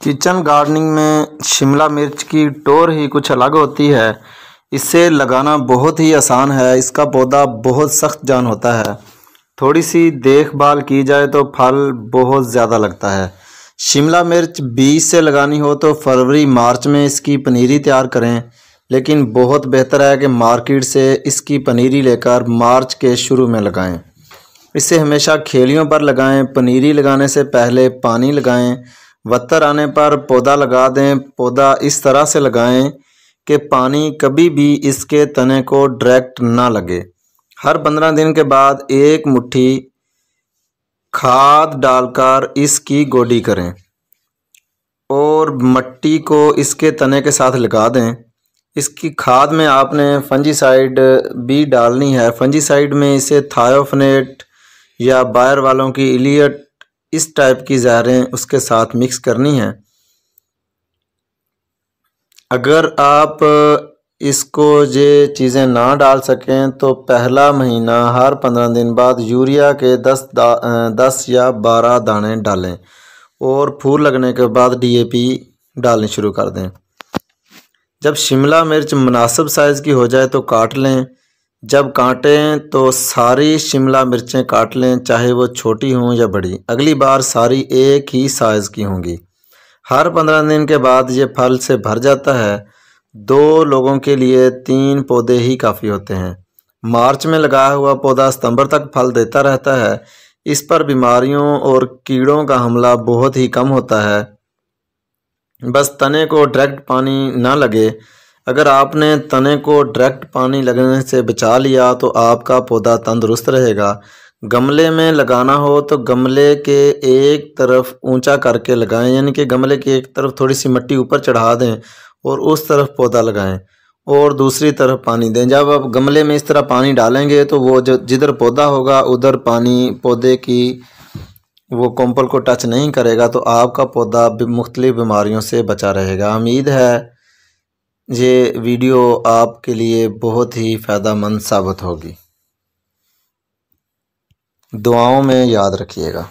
Kitchen gardening میں شملہ مرچ کی ٹور ہی کچھ الگ ہوتی ہے۔ اسے لگانا بہت ہی آسان ہے۔ اس کا پودا بہت سخت جان ہوتا ہے۔ تھوڑی سی دیکھ بھال کی جائے تو پھل بہت زیادہ لگتا ہے۔ شملہ مرچ بیج سے لگانی ہو تو فروری مارچ میں اس کی پنیری تیار کریں، لیکن بہت بہتر ہے کہ مارکیٹ سے اس کی پنیری لے کر مارچ کے شروع میں لگائیں۔ اسے ہمیشہ کھیلیوں پر لگائیں۔ پنیری لگانے سے پہلے پانی لگائیں۔ وتر آنے پر پودا لگا دیں۔ پودا اس طرح سے لگائیں کہ پانی کبھی بھی اس کے تنے کو ڈائریکٹ نہ لگے۔ ہر 15 دن کے بعد ایک مٹھی کھاد ڈال کر اس کی گوڈی کریں اور مٹی کو اس کے تنے کے ساتھ لگا دیں۔ اس کی کھاد میں آپ نے فنجی سائیڈ بھی ڈالنی ہے۔ فنجی سائیڈ میں اسے تھائیوفینیٹ یا بائر والوں کی ایلیٹ اس ٹائپ کی زہریں اس کے ساتھ مکس کرنی ہیں۔ اگر آپ اس کو یہ چیزیں نہ ڈال سکیں تو پہلا مہینہ ہر 15 دن بعد یوریا کے 10 یا 12 دانے ڈالیں اور پھول لگنے کے بعد DAP ڈالنی شروع کر دیں۔ جب شملہ مرچ مناسب سائز کی ہو جائے تو کاٹ لیں۔ جب کاٹیں تو ساری شملہ مرچیں کاٹ لیں، چاہے وہ چھوٹی ہوں یا بڑی۔ اگلی بار ساری ایک ہی سائز کی ہوں گی۔ ہر 15 دن کے بعد یہ پھل سے بھر جاتا ہے۔ 2 لوگوں کے لیے 3 پودے ہی کافی ہوتے ہیں۔ مارچ میں لگایا ہوا پودا ستمبر تک پھل دیتا رہتا ہے۔ اس پر بیماریوں اور کیڑوں کا حملہ بہت ہی کم ہوتا ہے، بس تنے کو ڈائریکٹ پانی نہ لگے۔ اگر آپ نے تنے کو ڈائریکٹ پانی لگنے سے بچا لیا تو آپ کا پودا تندرست رہے گا۔ گملے میں لگانا ہو تو گملے کے ایک طرف اونچا کر کے لگائیں، یعنی کہ گملے کی ایک طرف تھوڑی سی مٹی اوپر چڑھا دیں اور اس طرف پودا لگائیں اور دوسری طرف پانی دیں۔ جب آپ گملے میں اس طرح پانی ڈالیں گے تو وہ جدھر پودا ہوگا ادھر پانی پودے کی وہ کومپل کو ٹچ نہیں کرے گا، تو آپ کا پودا مختلف بیماریوں سے بچا رہے گا۔ امید ہے یہ ویڈیو آپ کے لیے بہت ہی فائدہ مند ثابت ہوگی۔ دعاؤں میں یاد رکھیے گا۔